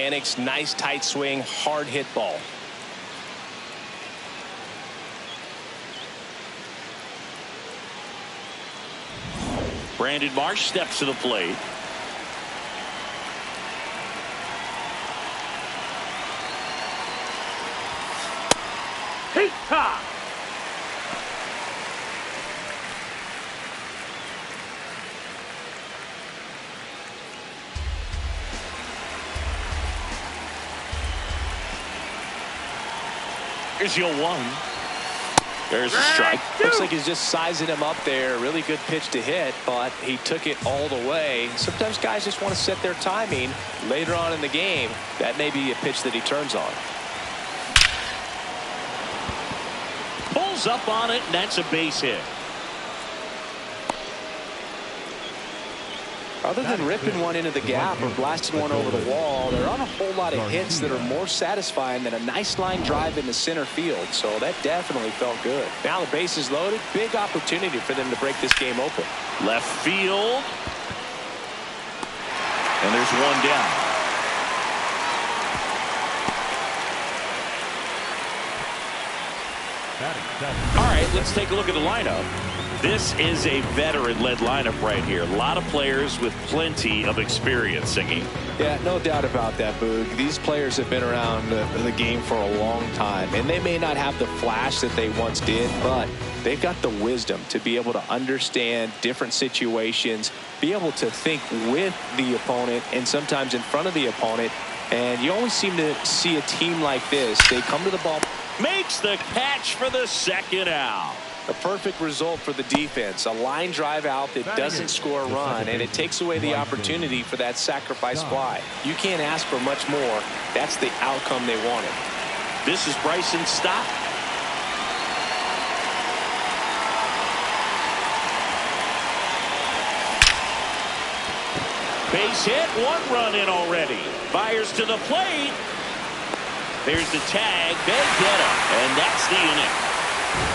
mechanics, nice tight swing, hard hit ball. Brandon Marsh steps to the plate. Heat top. Here's your 1. There's a strike. Looks like he's just sizing him up there. Really good pitch to hit, but he took it all the way. Sometimes guys just want to set their timing later on in the game. That may be a pitch that he turns on. Pulls up on it, and that's a base hit. Other than ripping one into the gap or blasting one over the wall, there aren't a whole lot of hits that are more satisfying than a nice line drive into center field. So that definitely felt good. Now the base is loaded. Big opportunity for them to break this game open. Left field. And there's one down. All right, let's take a look at the lineup. This is a veteran-led lineup right here. A lot of players with plenty of experience, Singy. Yeah, no doubt about that, Boog. These players have been around the game for a long time, and they may not have the flash that they once did, but they've got the wisdom to be able to understand different situations, be able to think with the opponent and sometimes in front of the opponent. And you always seem to see a team like this. They come to the ball. Makes the catch for the second out. A perfect result for the defense. A line drive out that doesn't score a run, and it takes away the opportunity for that sacrifice fly. You can't ask for much more. That's the outcome they wanted. This is Bryson Stott. Base hit, 1 run in already. Fires to the plate. There's the tag. They get him, and that's the inning.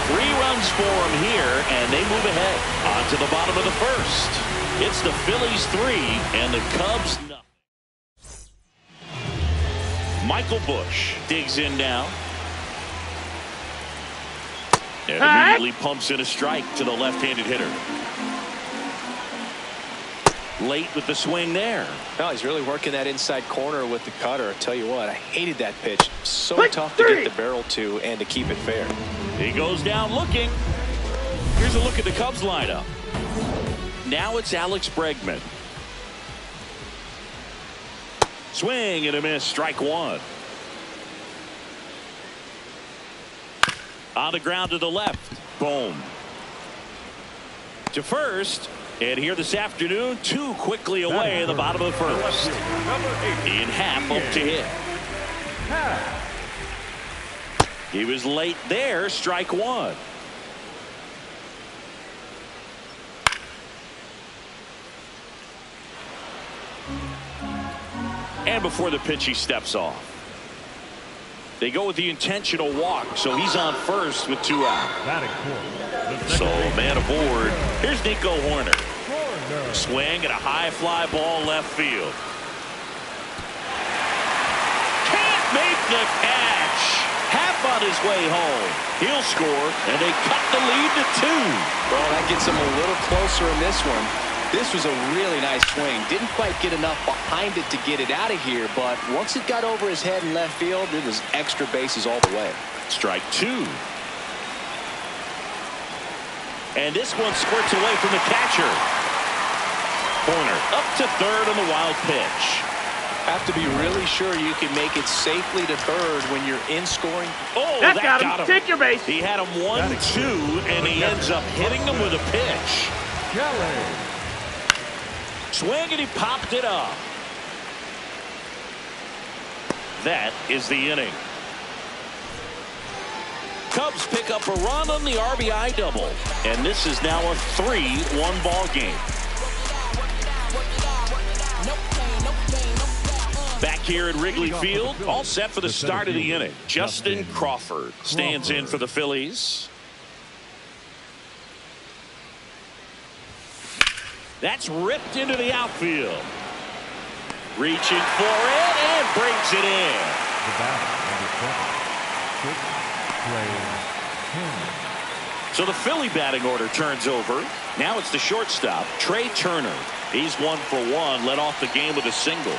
3 runs for him here, and they move ahead on to the bottom of the first. It's the Phillies 3 and the Cubs nothing. Michael Busch digs in now. And immediately pumps in a strike to the left-handed hitter. Late with the swing there. No, he's really working that inside corner with the cutter. I tell you what, I hated that pitch. So tough to get the barrel to and to keep it fair. He goes down looking. Here's a look at the Cubs lineup. Now it's Alex Bregman. Swing and a miss, strike 1. On the ground to the left. Boom. To first. And here this afternoon, 2 quickly away in the bottom of the first. In half up to hit. He was late there, strike 1. And before the pitch, he steps off. They go with the intentional walk, so he's on first with 2 out. So man aboard. Here's Nico Horner. Swing and a high fly ball left field. Can't make the catch. Half on his way home. He'll score, and they cut the lead to 2. Well, that gets him a little closer in this one. This was a really nice swing. Didn't quite get enough behind it to get it out of here, but once it got over his head in left field, it was extra bases all the way. Strike 2. And this one squirts away from the catcher. Horner up to third on the wild pitch. Have to be really sure you can make it safely to third when you're in scoring. Oh, that got him. Take your base. He had him 1-2, and he ends up hitting him with a pitch. Swing, and he popped it up. That is the inning. Cubs pick up a run on the RBI double, and this is now a 3-1 ball game. Back here at Wrigley Field, all set for the start of the inning. Justin Crawford stands in for the Phillies. That's ripped into the outfield. Reaching for it and brings it in. The batter, number 7, 6, play 10. So the Philly batting order turns over. Now it's the shortstop, Trey Turner. He's 1 for 1, led off the game with a single.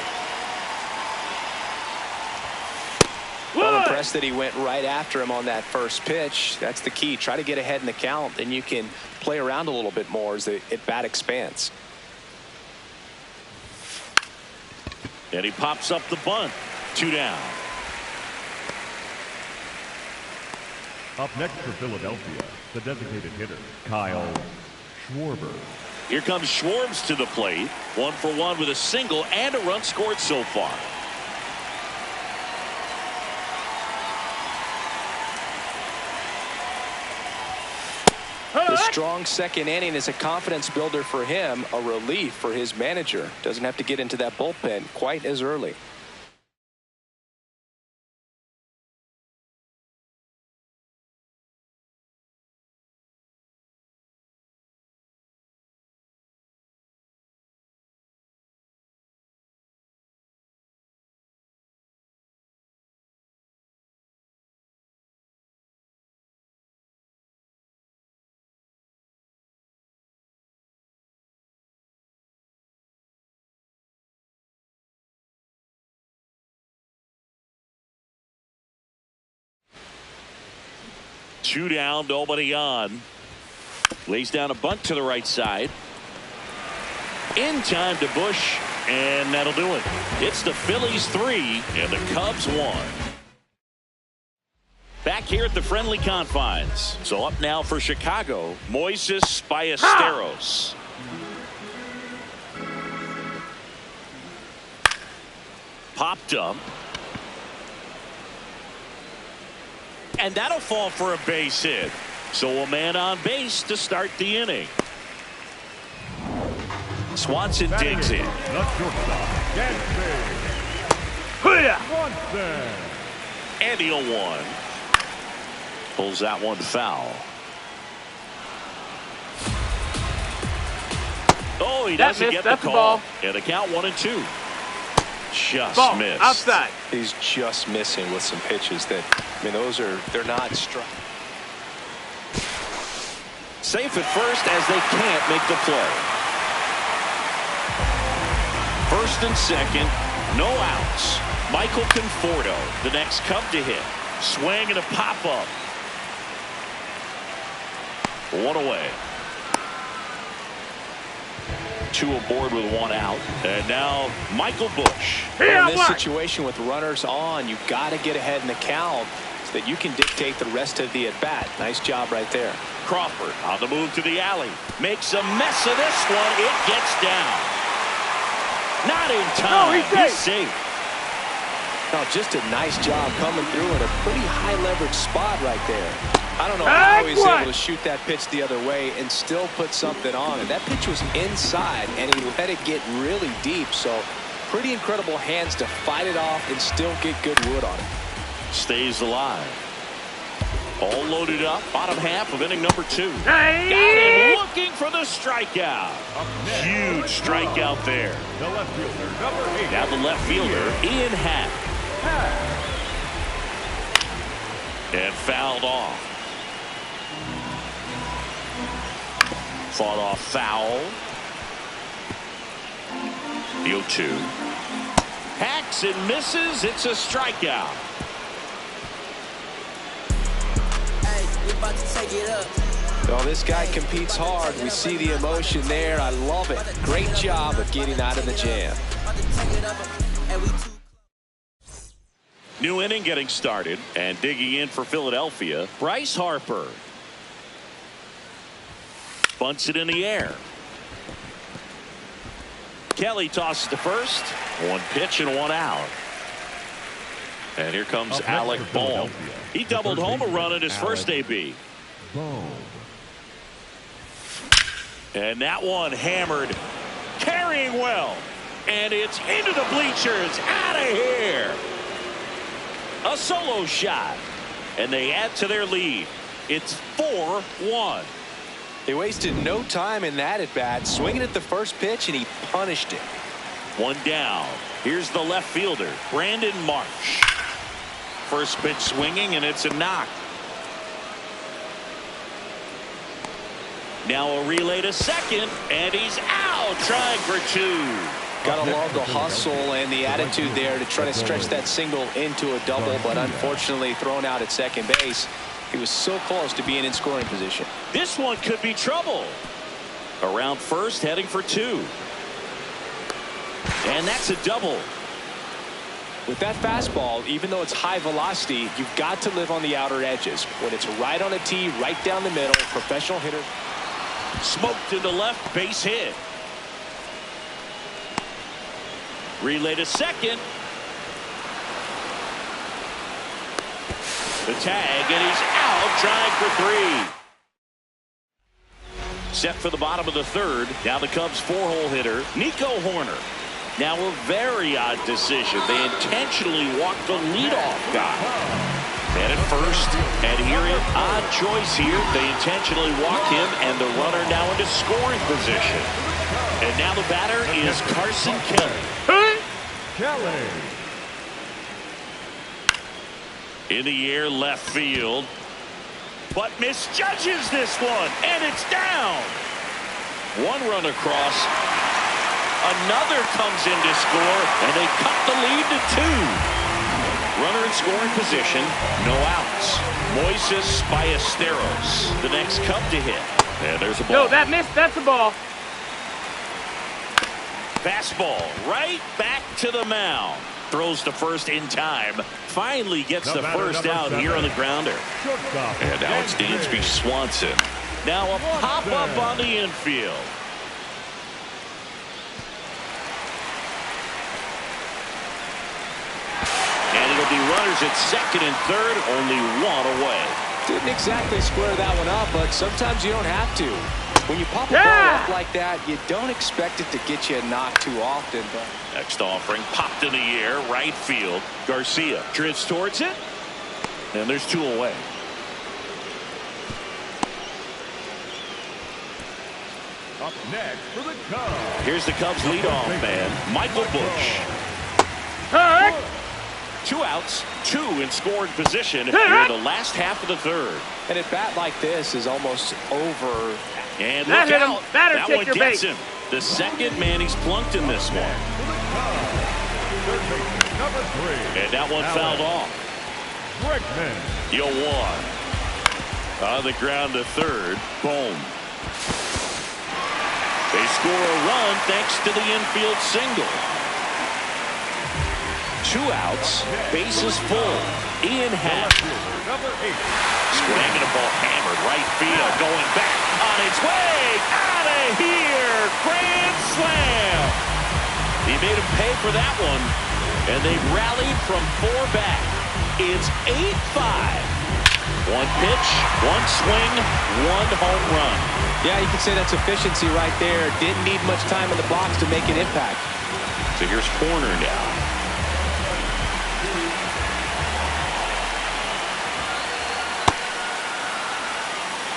Well, impressed that he went right after him on that first pitch. That's the key. Try to get ahead in the count, then you can play around a little bit more as the at-bat expands. And he pops up the bunt. 2 down. Up next for Philadelphia, the designated hitter, Kyle Schwarber. Here comes Schwarber to the plate. 1 for 1 with a single and a run scored so far. The strong second inning is a confidence builder for him, a relief for his manager. Doesn't have to get into that bullpen quite as early. Two down, nobody on. Lays down a bunt to the right side. In time to Bush, and that'll do it. It's the Phillies 3 and the Cubs 1. Back here at the friendly confines. So up now for Chicago, Moises Ballesteros. Popped up. And that'll fall for a base hit. So a man on base to start the inning. Swanson digs in. The shortstop, Swanson. And the 0-1. Pulls that one foul. Oh, he doesn't get the call. And the count 1-2. Just missed. Outside. He's just missing with some pitches that, I mean, they're not struck. Safe at first as they can't make the play. First and second, no outs. Michael Conforto, the next Cub to hit. Swing and a pop up. 1 away. 2 aboard with 1 out. And now Michael Bush. In this situation with runners on, you've got to get ahead in the count so that you can dictate the rest of the at-bat. Nice job right there. Crawford on the move to the alley. Makes a mess of this one. It gets down. Not in time. No, he's safe. No, just a nice job coming through in a pretty high leverage spot right there. I don't know how he's able to shoot that pitch the other way and still put something on it. That pitch was inside and he let it get really deep. So pretty incredible hands to fight it off and still get good wood on it. Stays alive. All loaded up. Bottom half of inning number 2. Hey! Got him looking for the strikeout. Huge strikeout there. The left fielder, number 8. Now the left fielder, Ian Happ. And fouled off. Fought off foul. The 0-2. Hacks and misses. It's a strikeout. Hey, we about to take it up. Well, this guy competes hard. We see the emotion there. I love it. Great job of getting out of the jam. New inning getting started, and digging in for Philadelphia, Bryce Harper. Bunts it in the air. Kelly tosses to first. 1 pitch and 1 out. And here comes Alec Bohm. He doubled home a run in his first AB. And that one hammered, carrying well. And it's into the bleachers. Out of here. A solo shot. And they add to their lead. It's 4-1. They wasted no time in that at bat, swinging at the first pitch, and he punished it. One down. Here's the left fielder, Brandon Marsh. First pitch swinging, and it's a knock. Now a relay to second, and he's out, trying for two. Gotta love the hustle and the attitude there to try to stretch that single into a double, but unfortunately thrown out at second base. He was so close to being in scoring position. This one could be trouble. Around first, heading for two. And that's a double. With that fastball, even though it's high velocity, you've got to live on the outer edges. When it's right on a tee, right down the middle, professional hitter. Smoked into left, base hit. Relay to second. The tag, and he's out, trying for three. Set for the bottom of the third. Now the Cubs' four-hole hitter, Nico Horner. Now a very odd decision. They intentionally walked the leadoff guy. And at first, and hearing odd choice here, they intentionally walk him, and the runner now into scoring position. And now the batter is Carson Kelly. Kelly. In the air, left field. But misjudges this one, and it's down. One run across. Another comes in to score, and they cut the lead to two. Runner in scoring position, no outs. Moises Ballesteros, the next Cub to hit. And there's a ball. No, that missed. That's a ball. Fastball right back to the mound. Throws to first in time. Finally gets the first out here on the grounder. And now it's Dansby Swanson. Now a pop-up on the infield. And it'll be runners at second and third, only one away. Didn't exactly square that one up, but sometimes you don't have to. When you pop a ball up like that, you don't expect it to get you a knock too often. But next offering popped in the air, right field. Garcia drifts towards it, and there's two away. Up next for the Cubs. Here's the Cubs leadoff man, Michael Busch. Hurt. Two outs, two in scoring position here in the last half of the third. and at bat like this is almost over. And That look hit him. out. Batter, That take one your gets bait. him. The second man he's plunked in this one. Number 3. And that one fouled off. Bregman. You'll one. On the ground to third. Boom. They score a run thanks to the infield single. 2 outs. Bases full. Ian Happ. Number 8. Swinging a ball hammered right field. Going back on its way. Out of here. Grand slam. He made him pay for that one. And they've rallied from 4 back. It's 8-5. 1 pitch, 1 swing, 1 home run. Yeah, you can say that's efficiency right there. Didn't need much time in the box to make an impact. So here's Horner now.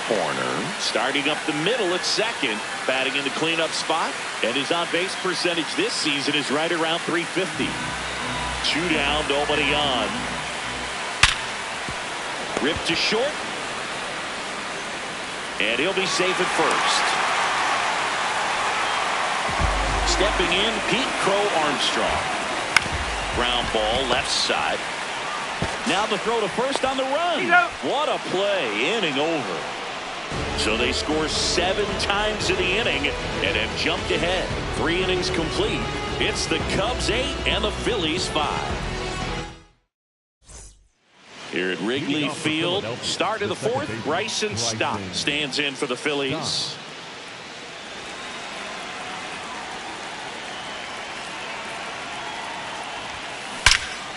Horner starting up the middle at second, batting in the cleanup spot, and his on-base percentage this season is right around .350. 2 down, nobody on. Ripped to short, and he'll be safe at first. Stepping in, Pete Crow Armstrong. Ground ball left side. Now the throw to first on the run. What a play, inning over. So they score 7 times in the inning and have jumped ahead. 3 innings complete. It's the Cubs 8 and the Phillies 5. Here at Wrigley Field, start of the 4th, Bryson Stott stands in for the Phillies.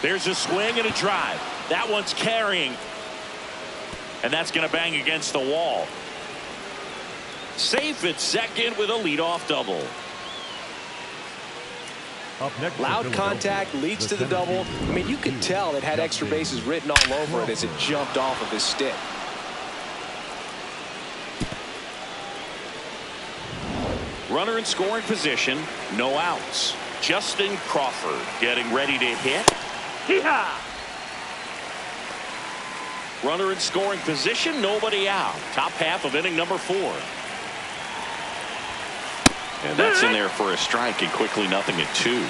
There's a swing and a drive. That one's carrying. And that's going to bang against the wall. Safe at second with a leadoff double. Loud contact leads to the double. I mean, you could tell it had extra bases written all over it as it jumped off of his stick. Runner in scoring position, no outs. Justin Crawford getting ready to hit. Hee-haw! Runner in scoring position, nobody out. Top half of inning number 4. And that's in there for a strike, and quickly 0-2.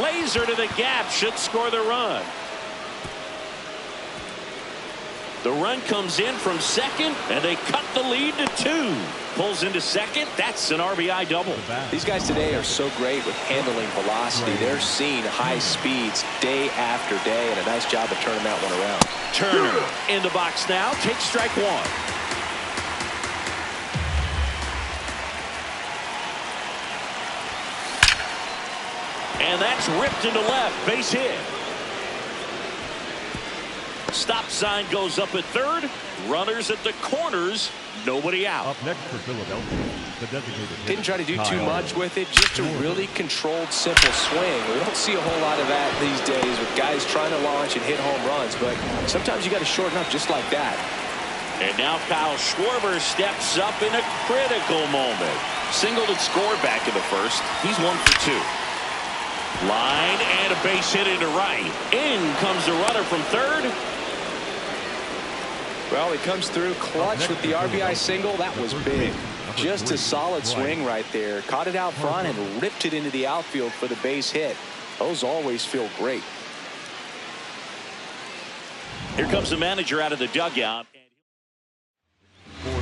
Laser to the gap, should score the run. The run comes in from second, and they cut the lead to 2. Pulls into second. That's an RBI double. These guys today are so great with handling velocity. They're seeing high speeds day after day, and a nice job of turning that one around. Turner in the box now. Takes strike 1. And that's ripped into left. Base hit. Stop sign goes up at third. Runners at the corners. Nobody out. Up next for Philadelphia, the designated hitter. Didn't try to do too much with it. Just a really controlled, simple swing. We don't see a whole lot of that these days with guys trying to launch and hit home runs. But sometimes you got to shorten up just like that. And now Kyle Schwarber steps up in a critical moment. Singled and scored back in the first. He's 1 for 2. Line and a base hit into right. In comes the runner from third. Well, he comes through clutch with the RBI single. That was big. Just a solid swing right there. Caught it out front and ripped it into the outfield for the base hit. Those always feel great. Here comes the manager out of the dugout.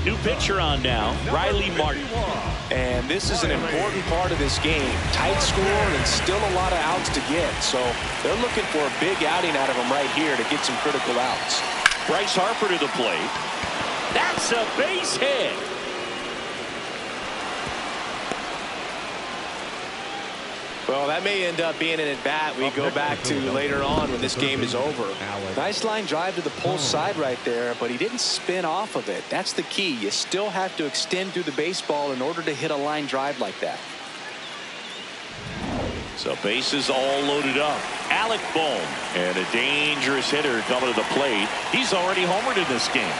New pitcher on now, Riley Martin. And this is an important part of this game. Tight score and still a lot of outs to get. So they're looking for a big outing out of him right here to get some critical outs. Bryce Harper to the plate. That's a base hit. Well, that may end up being an at-bat we go back to later on when this game is over. Nice line drive to the pull side right there, but he didn't spin off of it. That's the key. You still have to extend through the baseball in order to hit a line drive like that. So bases all loaded up. Alec Bohm, and a dangerous hitter coming to the plate. He's already homered in this game.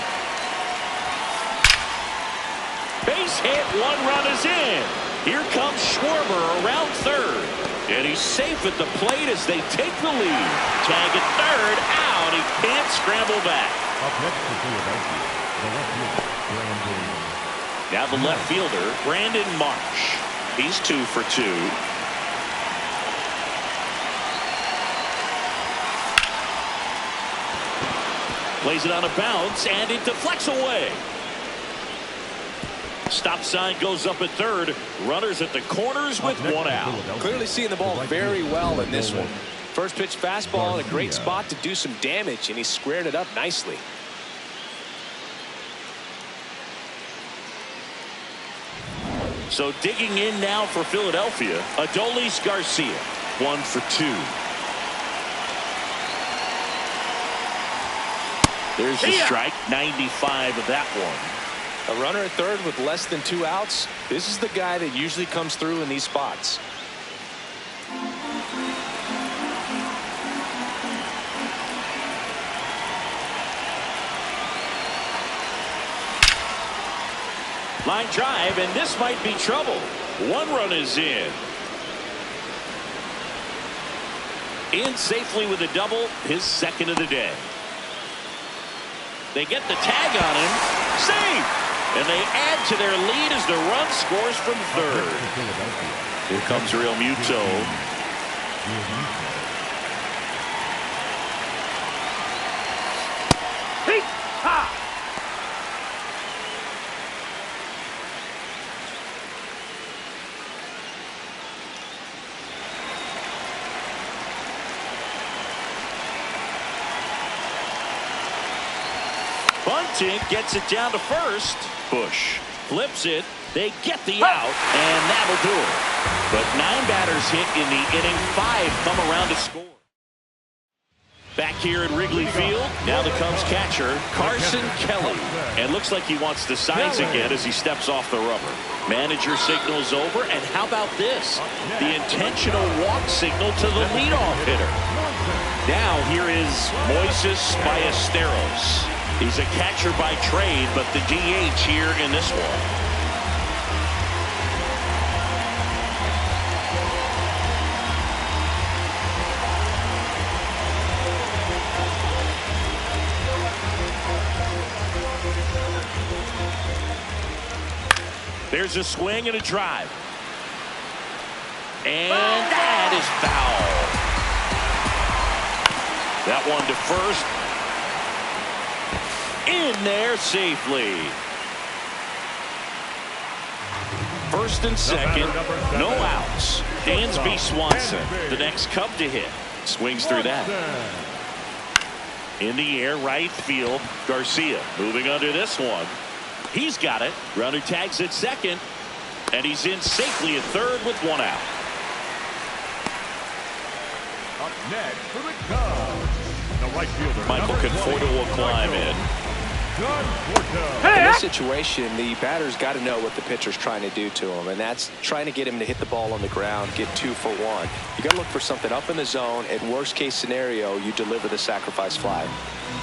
Base hit, 1 run is in. Here comes Schwarber around third. And he's safe at the plate as they take the lead. Tag at third, out. He can't scramble back. Up next for Philadelphia, the left fielder, Brandon. Now the left fielder, Brandon Marsh. He's 2 for 2. Plays it on a bounce, and it deflects away. Stop sign goes up at third. Runners at the corners with 1 out. Clearly seeing the ball very well in this one. First pitch fastball in a great spot to do some damage, and he squared it up nicely. So digging in now for Philadelphia, Adolis Garcia, 1 for 2. There's the strike, 95 of that one. A runner at third with less than 2 outs. This is the guy that usually comes through in these spots. Line drive, and this might be trouble. 1 run is in. In safely with a double, his second of the day. They get the tag on him. Safe! And they add to their lead as the run scores from third. Here comes Real Muto. Hee-ha! Bunting gets it down to first. Bush flips it. They get the out, and that'll do it. But 9 batters hit in the inning. 5 come around to score. Back here at Wrigley Field, now the Cubs catcher, Carson Kelly. And looks like he wants the signs again as he steps off the rubber. Manager signals over, and how about this? The intentional walk signal to the leadoff hitter. Now here is Moises Ballesteros. He's a catcher by trade, but the DH here in this one. There's a swing and a drive. And that is foul. That one to first. In there safely. First and second. No outs. Dansby Swanson, the next Cub to hit. Swings through that. In the air, right field. Garcia moving under this one. He's got it. Runner tags at second. And he's in safely at third with one out. Up next for the Cubs, the right fielder, Michael Conforto will climb in. In this situation, the batter's got to know what the pitcher's trying to do to him, and that's trying to get him to hit the ball on the ground, get 2 for 1. You got to look for something up in the zone. At worst case scenario, you deliver the sacrifice fly.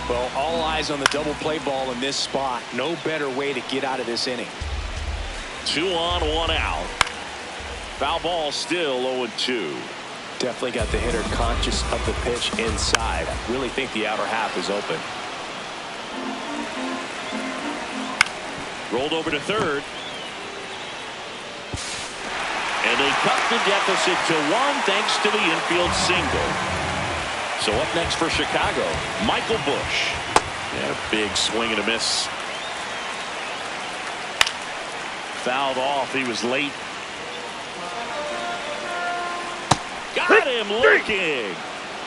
Well, all eyes on the double play ball in this spot. No better way to get out of this inning. 2 on, 1 out. Foul ball still 0-2. Definitely got the hitter conscious of the pitch inside. Really think the outer half is open. Rolled over to third. And they cut the deficit to 1 thanks to the infield single. So up next for Chicago, Michael Busch. And a big swing and a miss. Fouled off. He was late. Got him looking.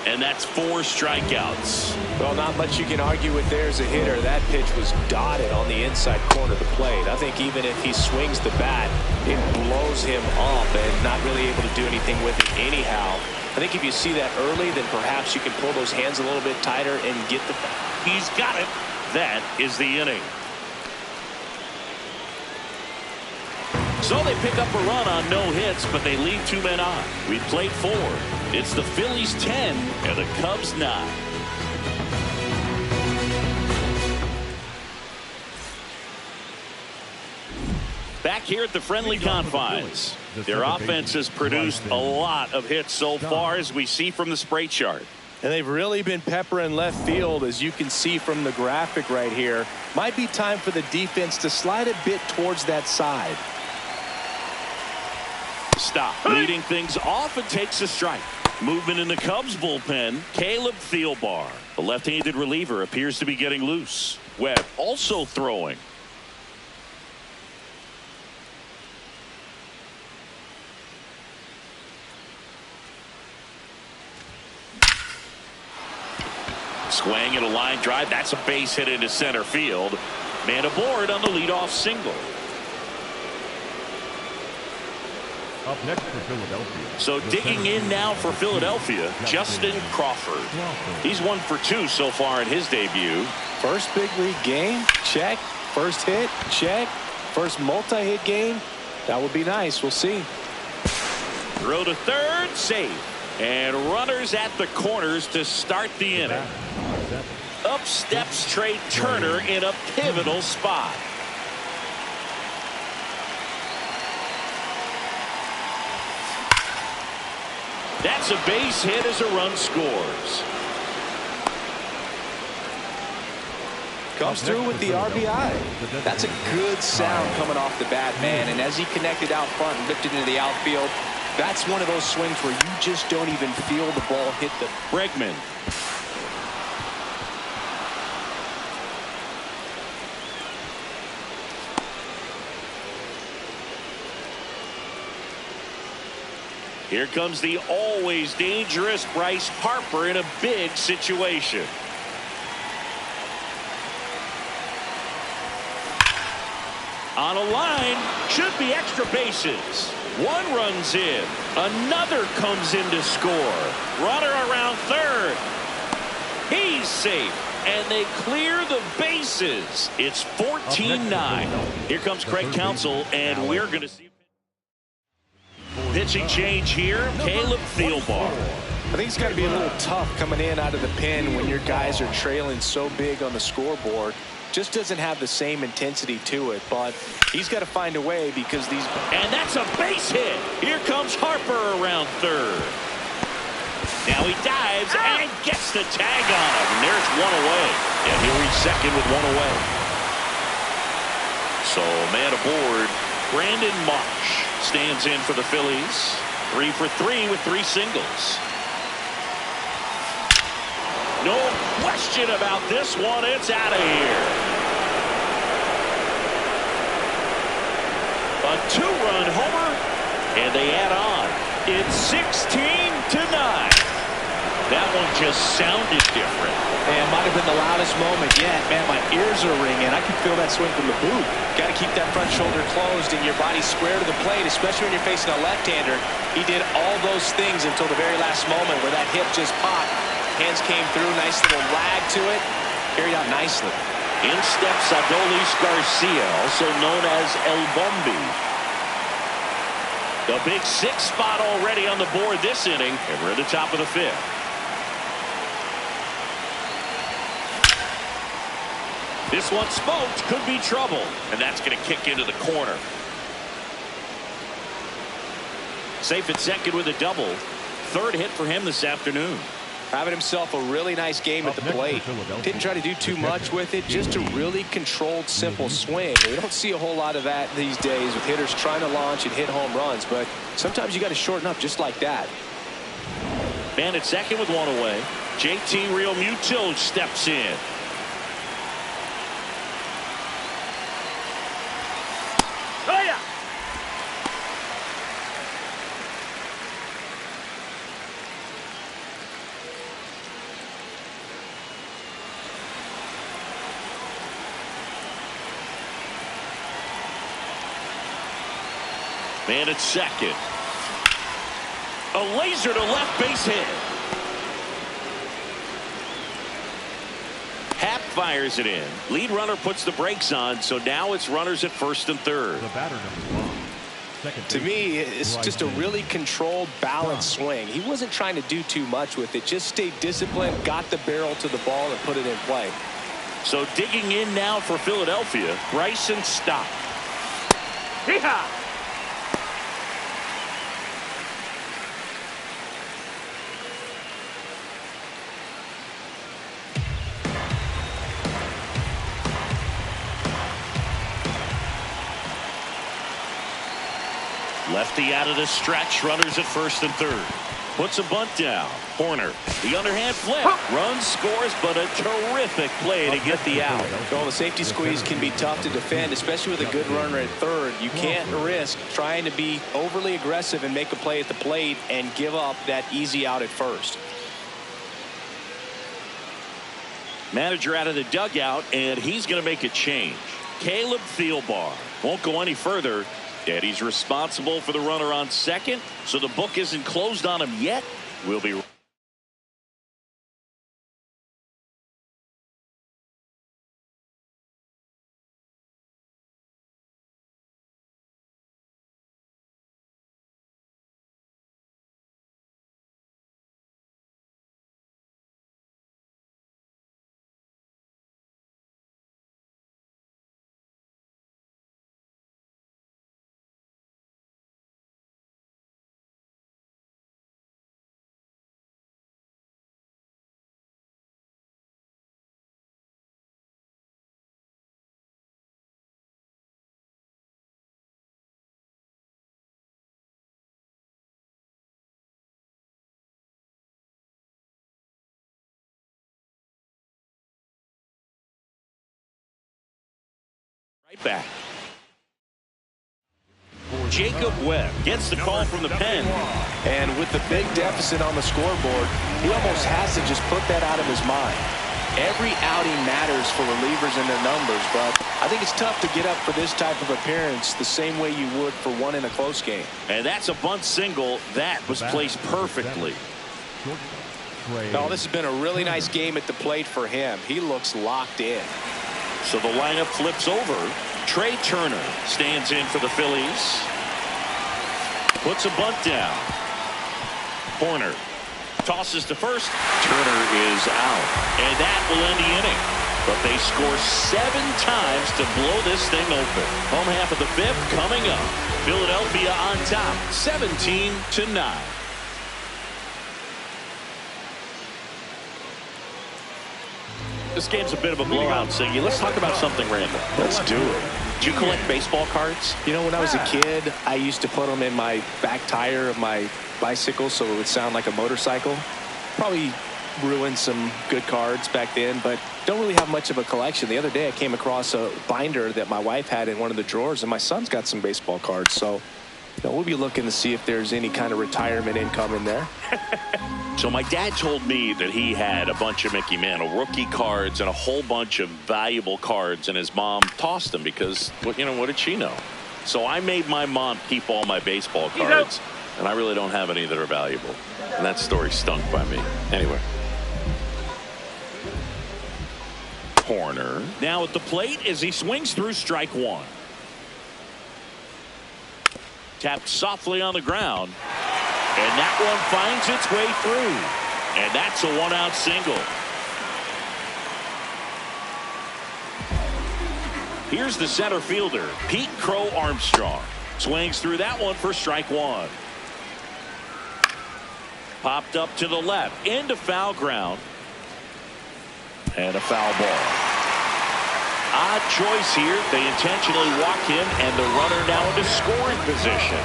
And that's 4 strikeouts. Well, not much you can argue with there as a hitter. That pitch was dotted on the inside corner of the plate. I think even if he swings the bat, it blows him up and not really able to do anything with it anyhow. I think if you see that early, then perhaps you can pull those hands a little bit tighter and get the... He's got it. That is the inning. So they pick up a run on no hits, but they leave 2 men on. We've played 4. It's the Phillies 10 and the Cubs 9. Back here at the friendly confines. Their offense has produced a lot of hits so far, as we see from the spray chart. And they've really been peppering left field, as you can see from the graphic right here. Might be time for the defense to slide a bit towards that side. Stop. Leading things off and takes a strike. Movement in the Cubs bullpen. Caleb Thielbar, the left-handed reliever, appears to be getting loose. Webb also throwing. Swing and a line drive. That's a base hit into center field. Man aboard on the leadoff single. Up next for Philadelphia. So digging in now for Philadelphia, Justin Crawford. He's 1 for 2 so far in his debut. First big league game, check. First hit, check. First multi-hit game, that would be nice. We'll see. Throw to third, safe. And runners at the corners to start the inning. Up steps Trey Turner in a pivotal spot. That's a base hit as a run scores. Comes through with the RBI. That's a good sound coming off the bat, man. And as he connected out front and lifted into the outfield, that's one of those swings where you just don't even feel the ball hit the... Bregman. Here comes the always dangerous Bryce Harper in a big situation. On a line, should be extra bases. 1 runs in. Another comes in to score. Runner around third. He's safe. And they clear the bases. It's 14-9. Here comes Craig Counsell, and we're going to see pitching change here. Caleb Thielbar. I think it's got to be a little tough coming in out of the pen when your guys are trailing so big on the scoreboard. Just doesn't have the same intensity to it, but he's got to find a way because these... And that's a base hit. Here comes Harper around third. Now he dives and gets the tag on him. And there's one away. And he'll reach second with one away. So man aboard, Brandon Marsh stands in for the Phillies. 3 for 3 with 3 singles. No question about this one. It's out of here. A 2-run homer, and they add on. It's 16-9. That one just sounded different. Man, might have been the loudest moment yet. Man, my ears are ringing. I can feel that swing from the boot. Got to keep that front shoulder closed and your body square to the plate, especially when you're facing a left-hander. He did all those things until the very last moment where that hip just popped. Hands came through, nice little lag to it. Carried out nicely. In steps Adolis Garcia, also known as El Bombi. The big 6 spot already on the board this inning, and we're at the top of the 5th. This one smoked, could be trouble, and that's going to kick into the corner. Safe at second with a double. 3rd hit for him this afternoon. Having himself a really nice game at the plate. Didn't try to do too much with it, just a really controlled, simple swing. We don't see a whole lot of that these days with hitters trying to launch and hit home runs, but sometimes you got to shorten up just like that. Man at second with one away. JT Realmuto steps in. Oh, yeah. Man at second. A laser to left base hit. Happ fires it in. Lead runner puts the brakes on, so now it's runners at first and third. The batter number 1. To me, it's just a really controlled, balanced swing. He wasn't trying to do too much with it. Just stayed disciplined, got the barrel to the ball, and put it in play. So digging in now for Philadelphia, Bryson Stott. Hee-haw. Lefty out of the stretch, runners at first and third. Puts a bunt down. Horner, the underhand flip. Runs, scores, but a terrific play to get the out. Well, the safety squeeze can be tough to defend, especially with a good runner at third. You can't risk trying to be overly aggressive and make a play at the plate and give up that easy out at first. Manager out of the dugout, and he's going to make a change. Caleb Thielbar won't go any further. And he's responsible for the runner on second, so the book isn't closed on him yet. We'll be right back. Jacob Webb gets the call from the pen. And with the big deficit on the scoreboard, he almost has to just put that out of his mind. Every outing matters for relievers and their numbers, but I think it's tough to get up for this type of appearance the same way you would for one in a close game. And that's a bunt single. That was placed perfectly. Oh, this has been a really nice game at the plate for him. He looks locked in. So the lineup flips over. Trey Turner stands in for the Phillies. Puts a bunt down. Horner tosses to first. Turner is out. And that will end the inning. But they score 7 times to blow this thing open. Home half of the 5th coming up. Philadelphia on top, 17-9. This game's a bit of a blowout, Siggy. Let's talk about something random. Let's do it. Do you collect baseball cards? You know, when I was a kid, I used to put them in my back tire of my bicycle so it would sound like a motorcycle. Probably ruined some good cards back then, but don't really have much of a collection. The other day I came across a binder that my wife had in one of the drawers, and my son's got some baseball cards. So, you know, we'll be looking to see if there's any kind of retirement income in there. So my dad told me that he had a bunch of Mickey Mantle rookie cards and a whole bunch of valuable cards, and his mom tossed them because, well, you know, what did she know? So I made my mom keep all my baseball cards, and I really don't have any that are valuable. And that story stunk by me. Anyway. Corner. Now at the plate as he swings through strike one. Tapped softly on the ground. And that one finds its way through. And that's a 1-out single. Here's the center fielder, Pete Crow Armstrong. Swings through that one for strike one. Popped up to the left into foul ground. And a foul ball. Odd choice here. They intentionally walk him, and the runner now into scoring position.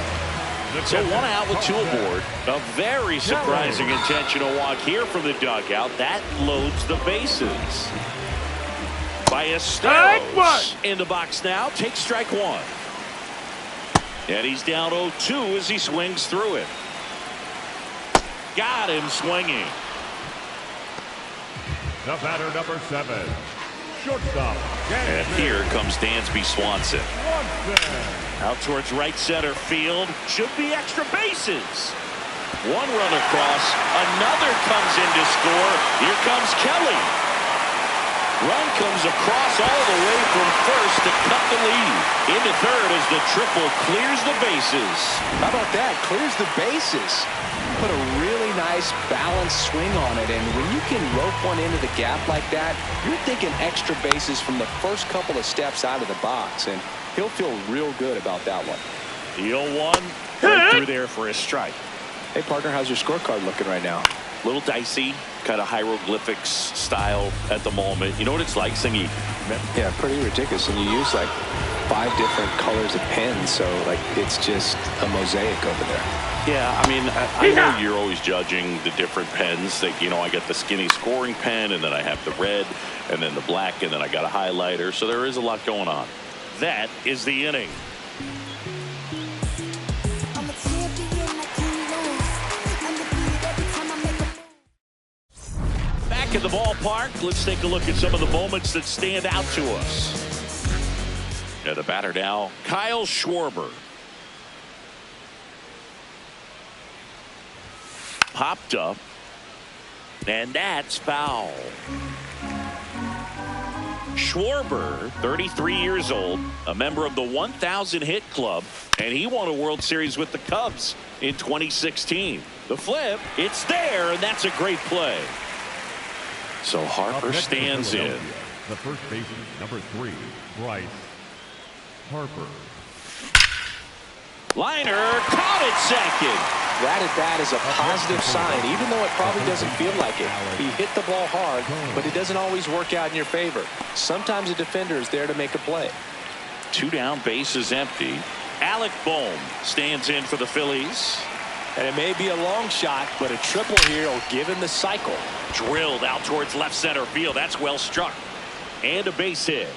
So 1 out with 2 aboard. A very surprising intentional walk here from the dugout. That loads the bases. Ballesteros in the box now. Takes strike one. And he's down 0-2 as he swings through it. Got him swinging. The batter, number 7, shortstop. And here comes Dansby Swanson. Out towards right center field. Should be extra bases. One run across. Another comes in to score. Here comes Kelly. Run comes across all the way from first to cut the lead. Into third as the triple clears the bases. How about that? Clears the bases. Put a really nice balanced swing on it, and when you can rope one into the gap like that, you're thinking extra bases from the first couple of steps out of the box, and he'll feel real good about that one. The 0-1 right through there for a strike. Hey, partner, how's your scorecard looking right now? Little dicey, kind of hieroglyphics style at the moment. You know what it's like, Singy? Yeah, pretty ridiculous, and you use like 5 different colors of pens, so like it's just a mosaic over there. Yeah, I mean, I know you're always judging the different pens. That, you know, I got the skinny scoring pen, and then I have the red, and then the black, and then I got a highlighter. So there is a lot going on. That is the inning. Back at the ballpark, let's take a look at some of the moments that stand out to us. Yeah, the batter now, Kyle Schwarber. Popped up, and that's foul. Schwarber, 33 years old, a member of the 1,000 hit club, and he won a World Series with the Cubs in 2016. The flip, it's there, and that's a great play. So Harper stands in. The first baseman, number 3, Bryce Harper. Liner caught at second. That at bat is a positive sign, even though it probably doesn't feel like it. He hit the ball hard, but it doesn't always work out in your favor. Sometimes a defender is there to make a play. 2 down, bases empty. Alec Bohm stands in for the Phillies. And it may be a long shot, but a triple here will give him the cycle. Drilled out towards left center field. That's well struck. And a base hit.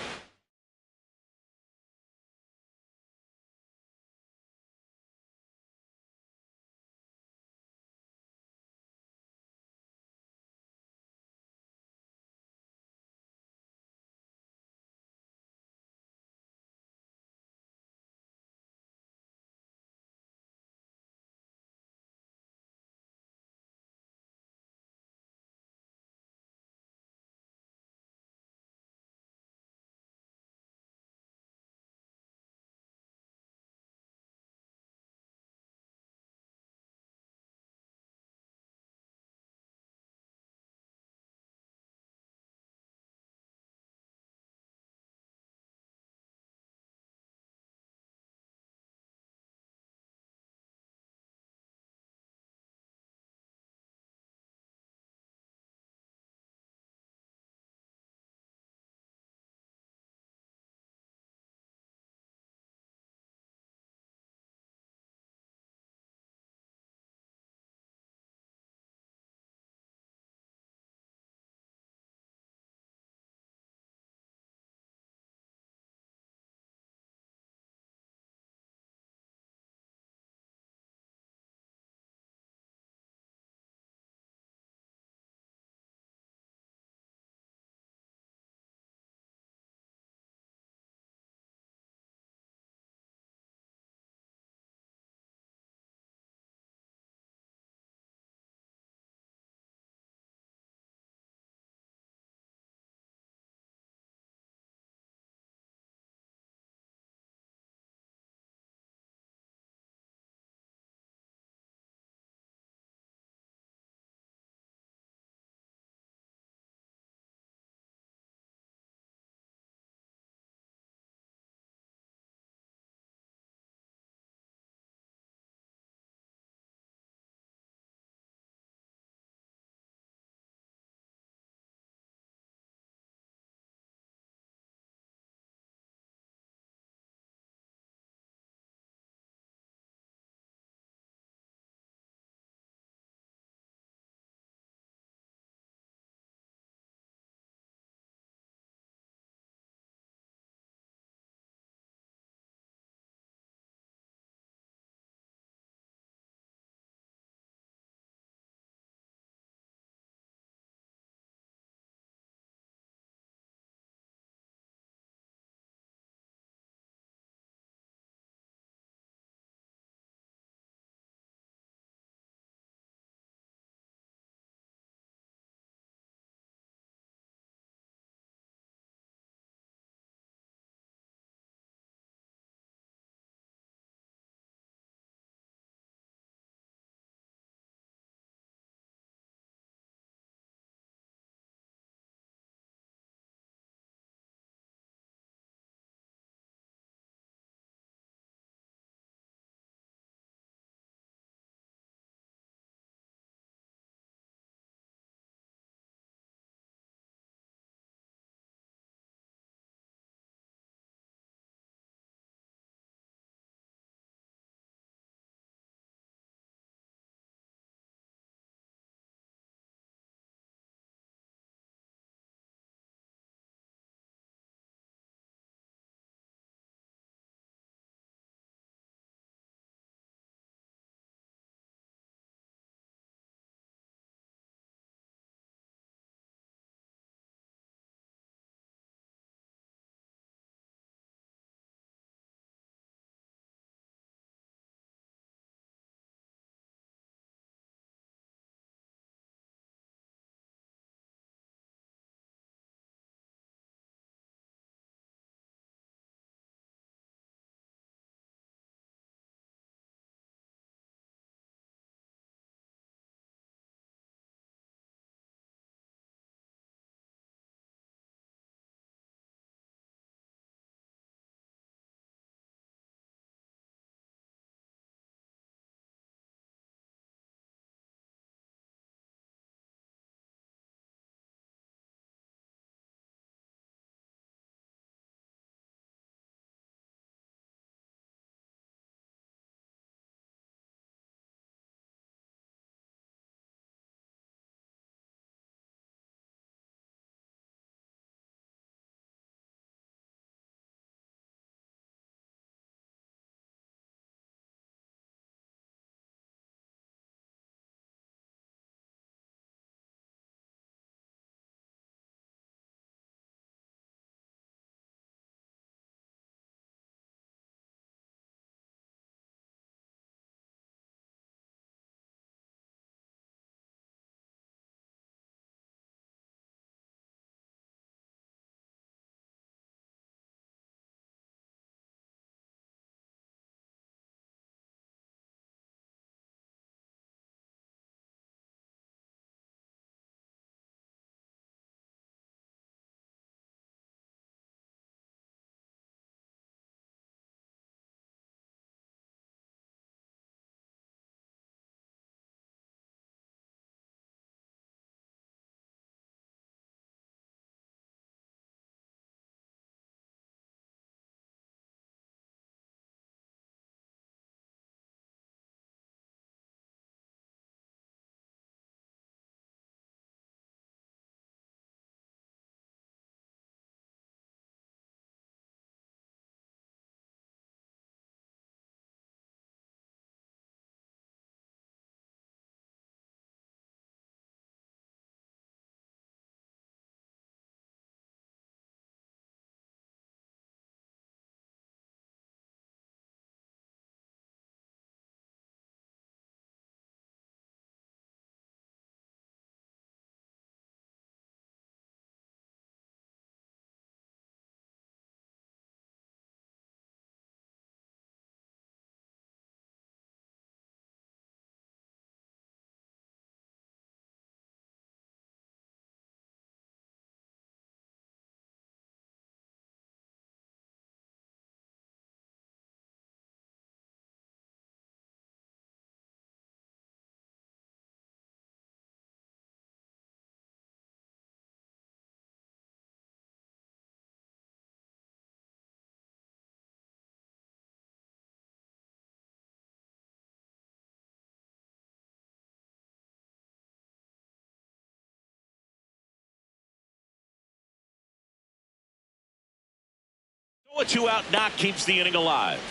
A 2-out knock keeps the inning alive.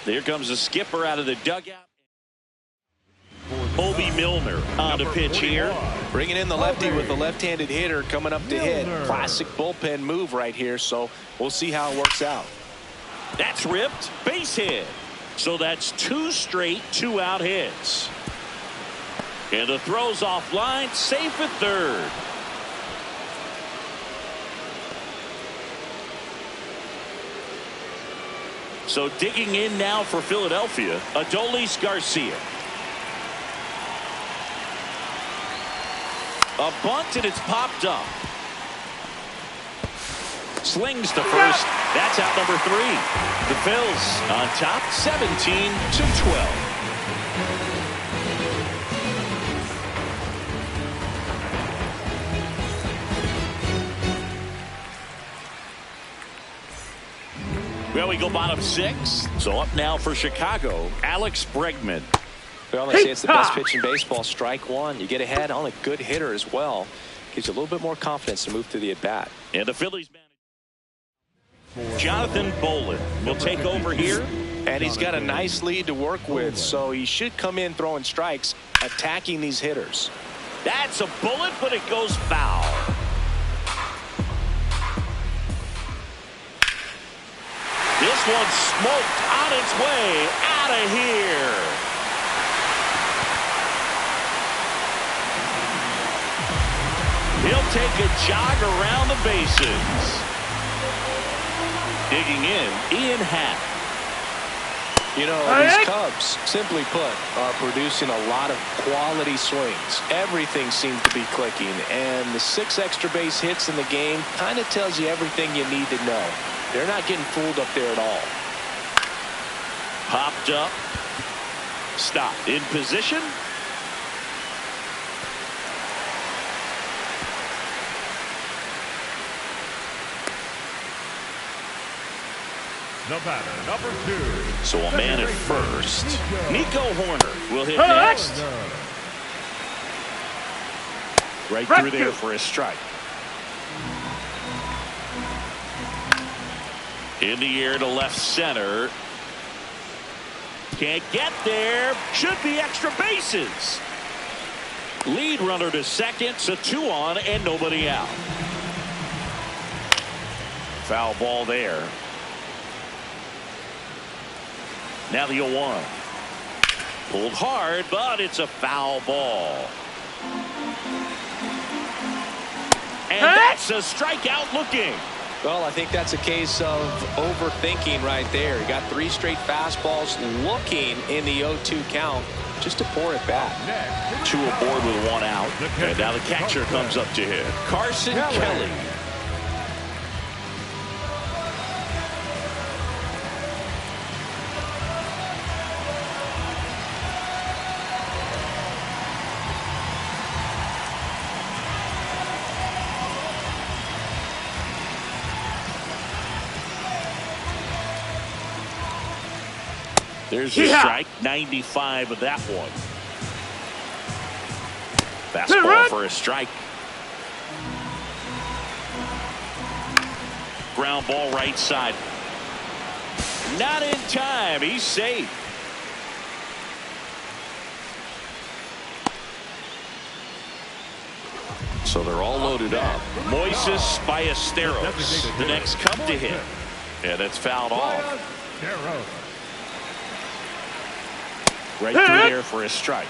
There comes the skipper out of the dugout. Obi Milner on the pitch here. Bringing in the lefty with the left-handed hitter coming up to hit. Classic bullpen move right here, so we'll see how it works out. That's ripped. Base hit. So that's 2 straight 2-out hits. And the throw's offline. Safe at third. So digging in now for Philadelphia, Adolis Garcia. A bunt, and it's popped up. Slings to first. That's out number 3. The Phils on top 17-12. Well, we go bottom 6. So up now for Chicago, Alex Bregman. Well, they say it's the best pitch in baseball. Strike one. You get ahead on a good hitter as well. Gives you a little bit more confidence to move through the at-bat. And the Phillies manager, Jonathan Bolin, will take over here. And he's got a nice lead to work with, so he should come in throwing strikes, attacking these hitters. That's a bullet, but it goes foul. This one's smoked on its way out of here. He'll take a jog around the bases. Digging in, Ian Happ. You know, these Cubs, simply put, are producing a lot of quality swings. Everything seems to be clicking, and the 6 extra base hits in the game kind of tells you everything you need to know. They're not getting fooled up there at all. Popped up. Stop. In position. The batter, number 2. So a man at first. Nico Horner will hit next. Right through there for a strike. In the air to left center. Can't get there. Should be extra bases. Lead runner to second. So 2 on and nobody out. Foul ball there. Now the 0-1. Pulled hard, but it's a foul ball. And that's a strikeout looking. Well, I think that's a case of overthinking right there. He got 3 straight fastballs looking in the 0-2 count just to pour it back. 2 aboard with 1 out. And now the catcher comes up to hit. Carson Kelly. There's a strike, 95 of that one. Fastball for a strike. Ground ball right side. Not in time. He's safe. So they're all loaded up. Moises Ballesteros, the next Cub to hit. And it's fouled off. Right through there for a strike.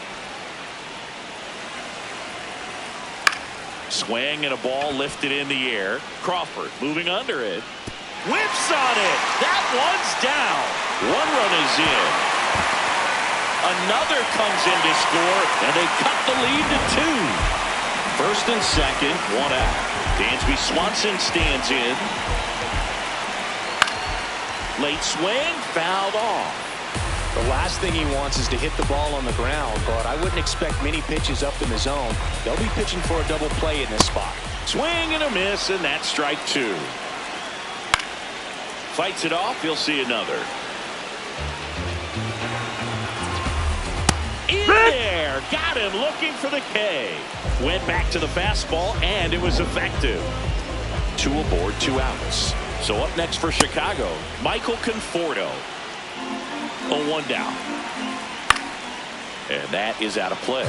Swing and a ball lifted in the air. Crawford moving under it. Whips on it. That one's down. 1 run is in. Another comes in to score, and they cut the lead to 2. First and second, 1 out. Dansby Swanson stands in. Late swing, fouled off. The last thing he wants is to hit the ball on the ground, but I wouldn't expect many pitches up in the zone. They'll be pitching for a double play in this spot. Swing and a miss, and that's strike 2. Fights it off. You'll see another. In there. Got him looking for the K. Went back to the fastball, and it was effective. 2 aboard, 2 outs. So up next for Chicago, Michael Conforto. 0-1 down. And that is out of play.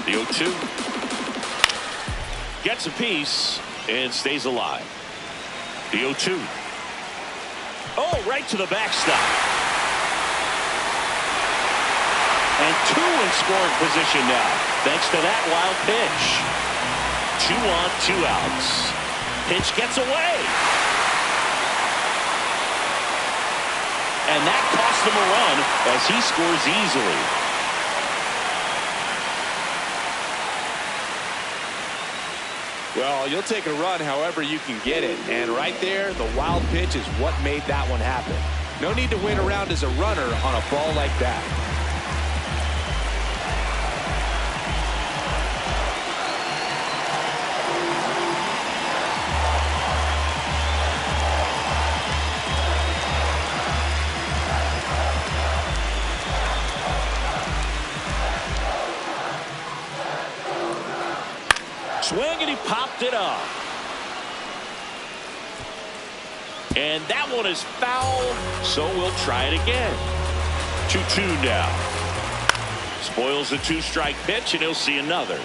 The 0-2. Gets a piece and stays alive. The 0-2. Oh, right to the backstop. And 2 in scoring position now, thanks to that wild pitch. 2 on, 2 outs. Pitch gets away. And that cost them a run as he scores easily. Well, you'll take a run however you can get it. And right there, the wild pitch is what made that one happen. No need to wait around as a runner on a ball like that. Swing, and he popped it up. And that one is foul, so we'll try it again. 2-2 now. Spoils the 2-strike pitch, and he'll see another.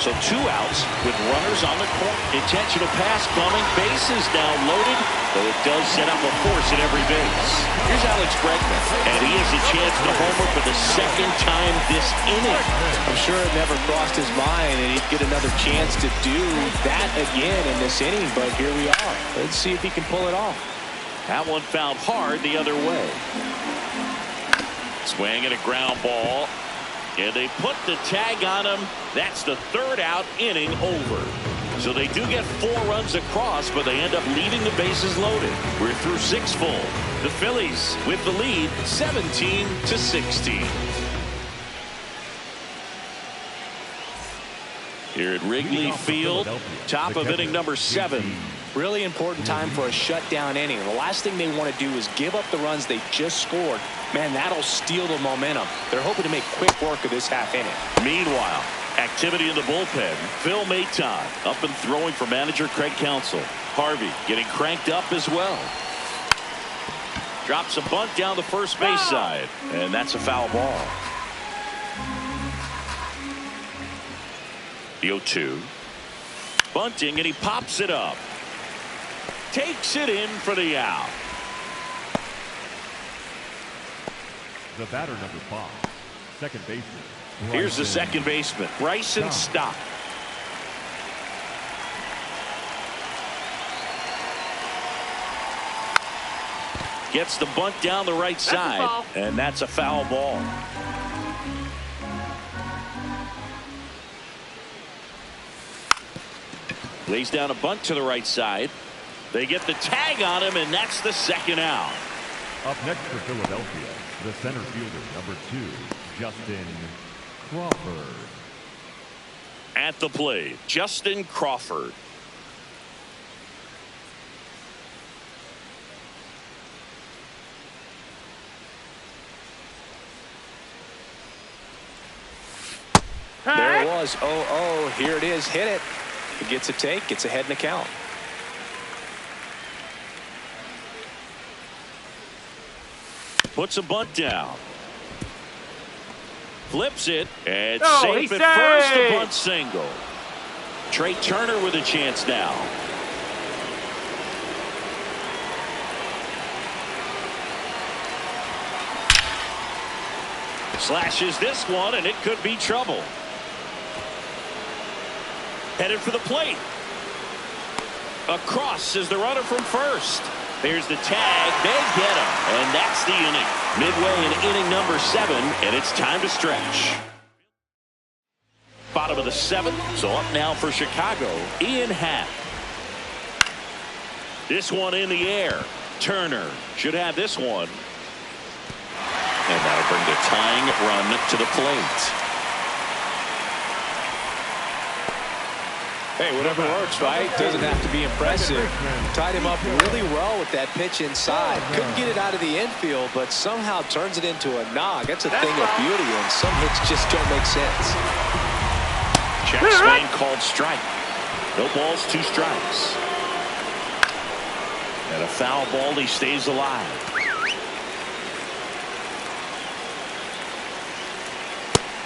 So 2 outs with runners on the corner. Intentional pass coming. Bases now loaded, but it does set up a force at every base. Here's Alex Bregman, and he has a chance to homer for the 2nd time this inning. I'm sure it never crossed his mind and he'd get another chance to do that again in this inning, but here we are. Let's see if he can pull it off. That one fouled hard the other way. Swing and a ground ball. And they put the tag on him. That's the 3rd out, inning over. So they do get 4 runs across, but they end up leaving the bases loaded. We're through 6 full. The Phillies with the lead 17-16. Here at Wrigley Field, top of inning number 7. Really important time for a shutdown inning. The last thing they want to do is give up the runs they just scored. Man, that'll steal the momentum. They're hoping to make quick work of this half inning. Meanwhile, activity in the bullpen. Phil Maton up and throwing for manager Craig Counsell. Harvey getting cranked up as well. Drops a bunt down the first base side, and that's a foul ball. The 0-2. Bunting, and he pops it up. Takes it in for the out. The batter, number 5, second baseman. Here's the second baseman, Bryson Stott. Gets the bunt down the right side, and that's a foul ball. Lays down a bunt to the right side. They get the tag on him, and that's the 2nd out. Up next for Philadelphia, the center fielder, number 2, Justin Crawford. At the plate, Justin Crawford. There it was. 0-0. Here it is. Hit it. It gets a take. Gets ahead in the count. Puts a bunt down. Flips it. And Oh, safe he's at first. safe. A bunt single. Trey Turner with a chance now. Slashes this one, and it could be trouble. Headed for the plate. Across is the runner from first. There's the tag. They get him. And that's the inning. Midway in inning number 7, and it's time to stretch. Bottom of the 7th. So up now for Chicago, Ian Happ. This one in the air. Turner should have this one. And that'll bring the tying run to the plate. Hey, whatever works, right? Doesn't have to be impressive. Tied him up really well with that pitch inside. Couldn't get it out of the infield, but somehow turns it into a knock. That's a thing of beauty, and some hits just don't make sense. Check swing called strike. No balls, 2 strikes. And a foul ball, he stays alive.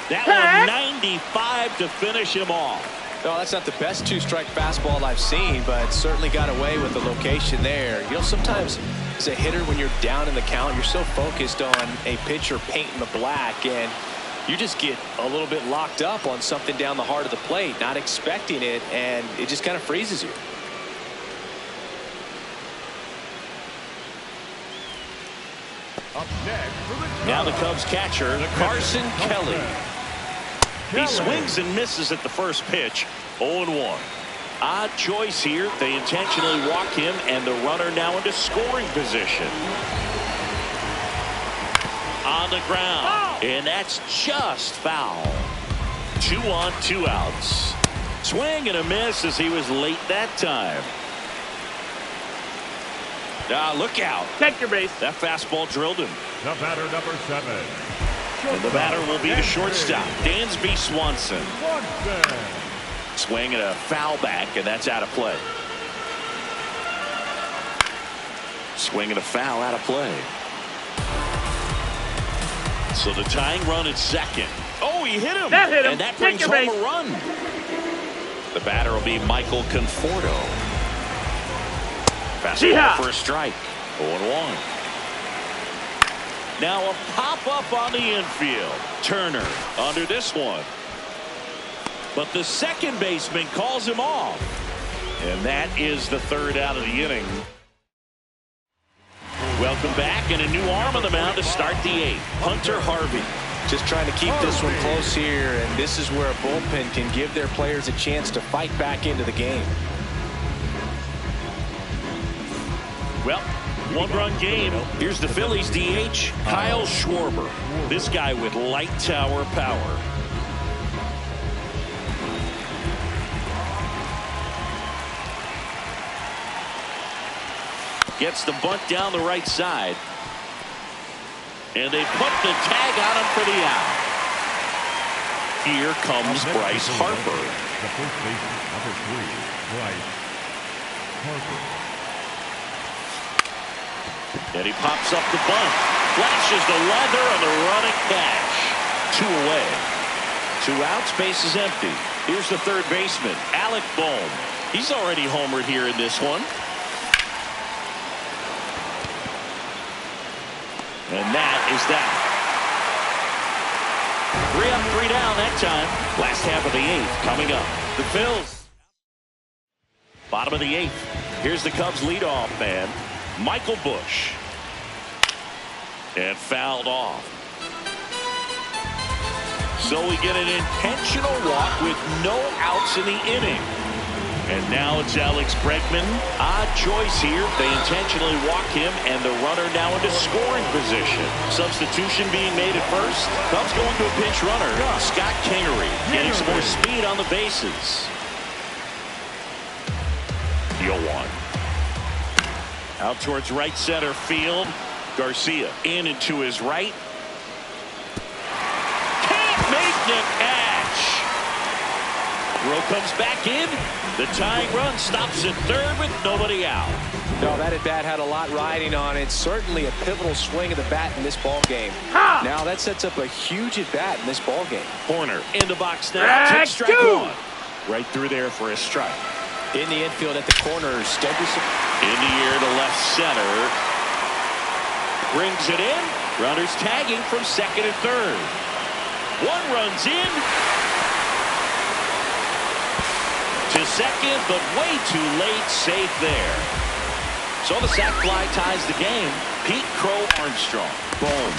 That one 95 to finish him off. No, that's not the best 2-strike fastball I've seen, but certainly got away with the location there. You know, sometimes as a hitter, when you're down in the count, you're so focused on a pitcher painting the black, and you just get a little bit locked up on something down the heart of the plate, not expecting it, and it just kind of freezes you. Up next for the Now the Cubs catcher, Carson Kelly. He swings and misses at the first pitch. 0-1. Odd choice here. They intentionally walk him, and the runner now into scoring position. On the ground, and that's just foul. 2 on, 2 outs. Swing and a miss as he was late that time. Look out. Check your base. That fastball drilled him. The batter, number 7. And the batter will be the shortstop, Dansby Swanson. Swing and a foul back, and that's out of play. Swing and a foul out of play. So the tying run at second. Oh, he hit him. That hit him. And that brings home a run. The batter will be Michael Conforto. Fastball for a strike. 0-1. Now a pop-up on the infield. Turner under this one. But the second baseman calls him off. And that is the 3rd out of the inning. Welcome back, and a new arm on the mound to start the 8th. Hunter Harvey. Just trying to keep this one close here, and this is where a bullpen can give their players a chance to fight back into the game. Well, 1-run game. Here's the Phillies DH, Kyle Schwarber. This guy with light tower power. Gets the bunt down the right side. And they put the tag on him for the out. Here comes Bryce Harper. The first baseman, number 3, Bryce Harper. And he pops up the bunt. Flashes the leather on the running catch. 2 away. 2 outs, base is empty. Here's the third baseman, Alec Bohm. He's already homered here in this one. And that is that. 3 up, 3 down that time. Last half of the 8th coming up. The Phils. Bottom of the 8th. Here's the Cubs leadoff man, Michael Busch. And fouled off. So we get an intentional walk with no outs in the inning. And now it's Alex Bregman. Odd choice here. They intentionally walk him, and the runner now into scoring position. Substitution being made at first. Cubs going to a pinch runner. Scott Kingery getting some more speed on the bases. 0-1. Out towards right center field. Garcia in and to his right. Can't make the catch. Rowe comes back in. The tying run stops at third with nobody out. No, that at bat had a lot riding on it. Certainly a pivotal swing of the bat in this ball game. Now that sets up a huge at bat in this ball game. Corner in the box now. Takes strike 1. Right through there for a strike. In the infield at the corners. In the air to left center. Brings it in. Runners tagging from second and third. 1 runs in. To second, but way too late. Safe there. So the sac fly ties the game. Pete Crow Armstrong. Boom.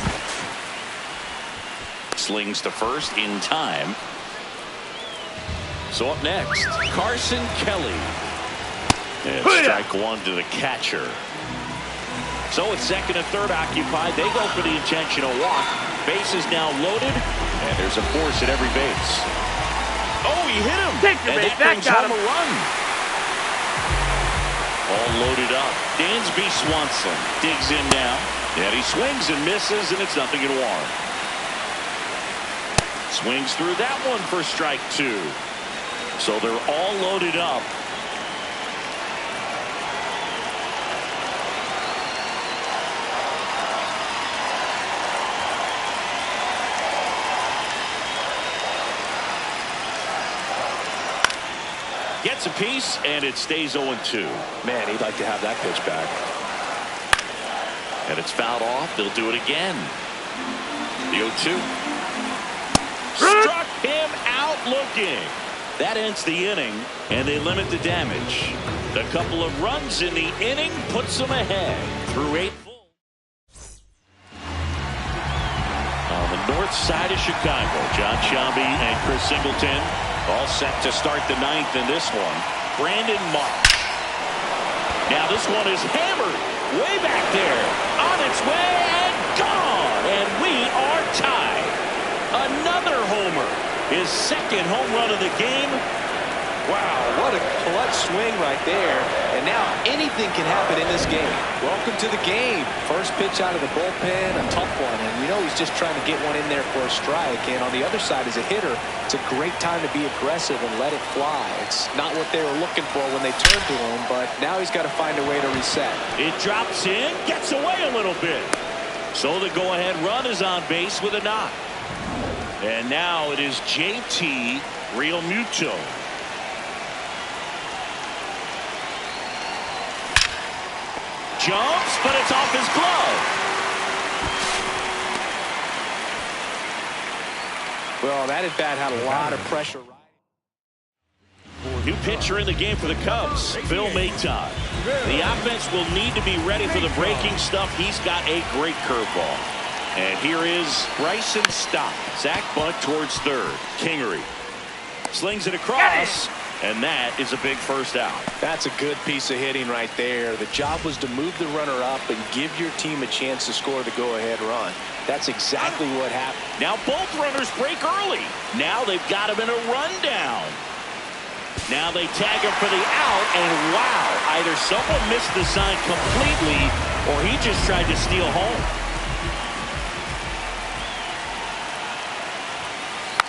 Slings to first in time. So up next, Carson Kelly. And strike 1 to the catcher. So with second and third occupied, they go for the intentional walk. Base is now loaded, and there's a force at every base. Oh, he hit him. Take your and bait. that That brings got home him. a run. All loaded up. Dansby Swanson digs in now. And he swings and misses, and it's 0-1. Swings through that one for strike 2. So they're all loaded up. Gets a piece, and it stays 0-2. Man, he'd like to have that pitch back. And it's fouled off. They'll do it again. The 0-2. Struck him out looking. That ends the inning, and they limit the damage. The couple of runs in the inning puts them ahead through 8 full. On the north side of Chicago, John Shelby and Chris Singleton all set to start the 9th in this one. Brandon Marsh. Now this one is hammered way back there. On its way and gone. And we are tied. Another homer. His second home run of the game. Wow, what a clutch swing right there. And now anything can happen in this game. Welcome to the game. First pitch out of the bullpen, a tough one. And we know he's just trying to get one in there for a strike. And on the other side, as a hitter, it's a great time to be aggressive and let it fly. It's not what they were looking for when they turned to him, but now he's got to find a way to reset. It drops in, gets away a little bit. So the go-ahead run is on base with a knock. And now it is JT Realmuto. Jumps, but it's off his glove. Well, that at bat had a lot of pressure. New pitcher in the game for the Cubs, Phil Maton. The offense will need to be ready for the breaking stuff. He's got a great curveball. And here is Bryson Stott. Zach bunt towards third. Kingery slings it across, and that is a big first out. That's a good piece of hitting right there. The job was to move the runner up and give your team a chance to score the go-ahead run. That's exactly what happened. Now both runners break early. Now they've got him in a rundown. Now they tag him for the out, and wow, either someone missed the sign completely or he just tried to steal home.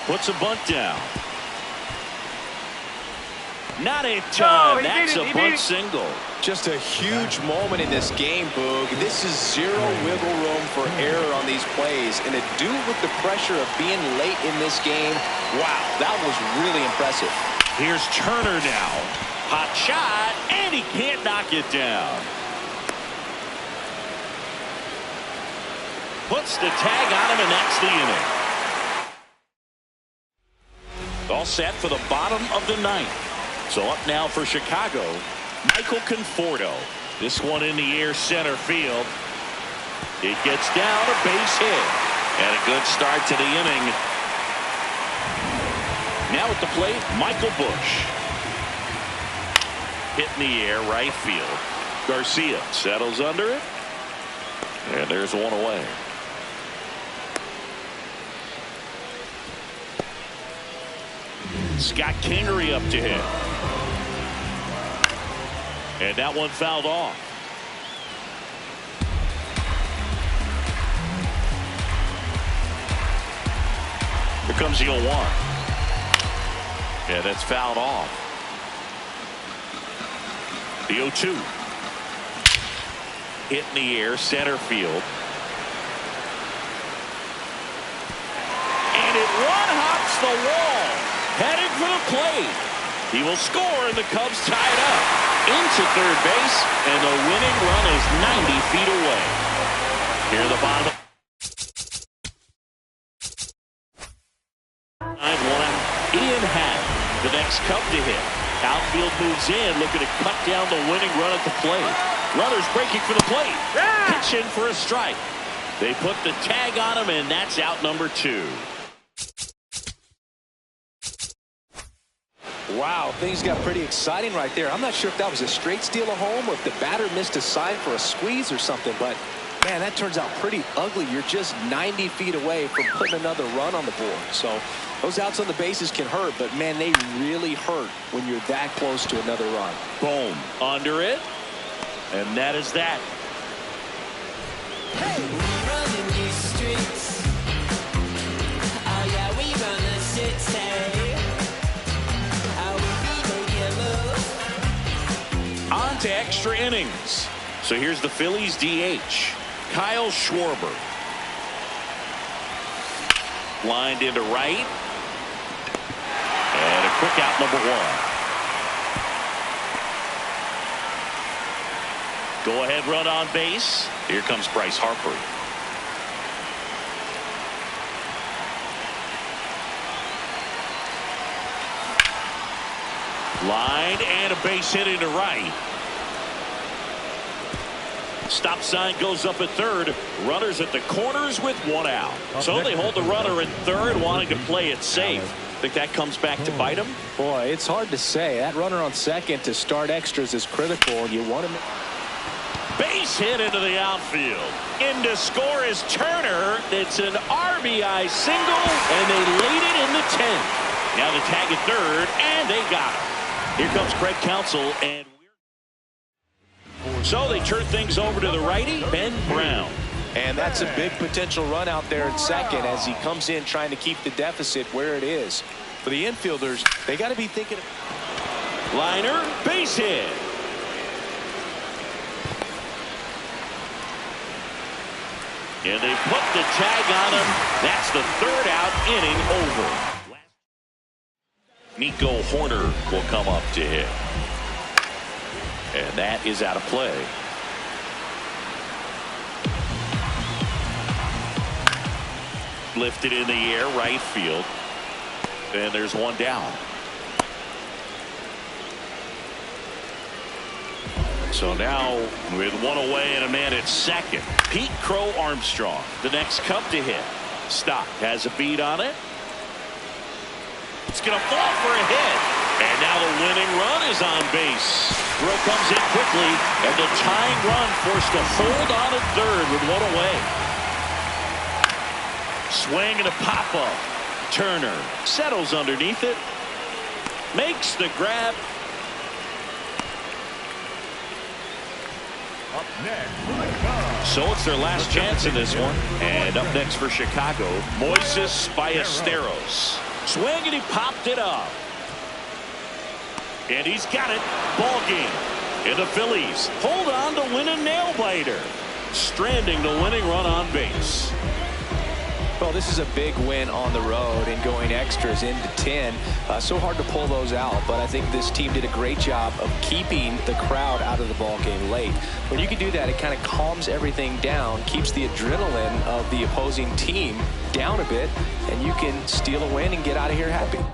Puts a bunt down. Not in time. That's a bunt single. Just a huge moment in this game, Boog. This is zero wiggle room for error on these plays. And to do with the pressure of being late in this game, wow, that was really impressive. Here's Turner now. Hot shot, and he can't knock it down. Puts the tag on him, and that's the inning. All set for the bottom of the 9th. So up now for Chicago, Michael Conforto. This one in the air center field. It gets down, a base hit. And a good start to the inning. Now at the plate, Michael Busch. Hit in the air, right field. Garcia settles under it. And there's one away. Scott Kingery up to hit. And that one fouled off. Here comes the 0-1. Yeah, that's fouled off. The 0-2. Hit in the air, center field. And it one-hops the wall. Headed for the plate. He will score, and the Cubs tie it up. Into third base, and the winning run is 90 feet away. Here at the bottom. One out. Ian Happ, the next Cub to hit. Outfield moves in, looking to cut down the winning run at the plate. Runners breaking for the plate. Pitch in for a strike. They put the tag on him, and that's out number 2. Wow, things got pretty exciting right there. I'm not sure if that was a straight steal of home or if the batter missed a sign for a squeeze or something, but Man, that turns out pretty ugly. You're just 90 feet away from putting another run on the board. So those outs on the bases can hurt, but man, they really hurt when you're that close to another run. Boom, under it, and that is that. Hey, we running these streets. Oh yeah, we run the city. How we make it move. On to extra innings. So here's the Phillies DH, Kyle Schwarber. Lined into right. And a quick out, number one. Go ahead run on base. Here comes Bryce Harper. Line and a base hit into right. Stop sign goes up at third. Runners at the corners with one out. So they hold the runner in third, wanting to play it safe. Think that comes back to bite him? Boy, it's hard to say. That runner on second to start extras is critical, and you want him. Base hit into the outfield. In to score is Turner. It's an RBI single, and they lead it in the 10th. Now the tag at third, and they got him. Here comes Craig Counsell, and so they turn things over to the righty, Ben Brown. And that's a big potential run out there at second as he comes in trying to keep the deficit where it is. For the infielders, they got to be thinking. Liner, base hit. And they put the tag on him. That's the third out, inning over. Nico Horner will come up to hit. And that is out of play. Lifted in the air, right field. And there's one down. So now with one away and a man at second, Pete Crow Armstrong, the next Cub to hit. Stock has a beat on it. It's going to fall for a hit. And now the winning run is on base. Throw comes in quickly, and the tying run forced to hold on at third with one away. Swing and a pop-up. Turner settles underneath it. Makes the grab. Up next for the Cubs. So it's their last chance in this one. And up next for Chicago, Moises Ballesteros. Swing and he popped it up. And he's got it. Ball game. And the Phillies hold on to win a nail-biter, stranding the winning run on base. Well, this is a big win on the road and going extras into 10. So hard to pull those out, but I think this team did a great job of keeping the crowd out of the ball game late. When you can do that, it kind of calms everything down, keeps the adrenaline of the opposing team down a bit, and you can steal a win and get out of here happy.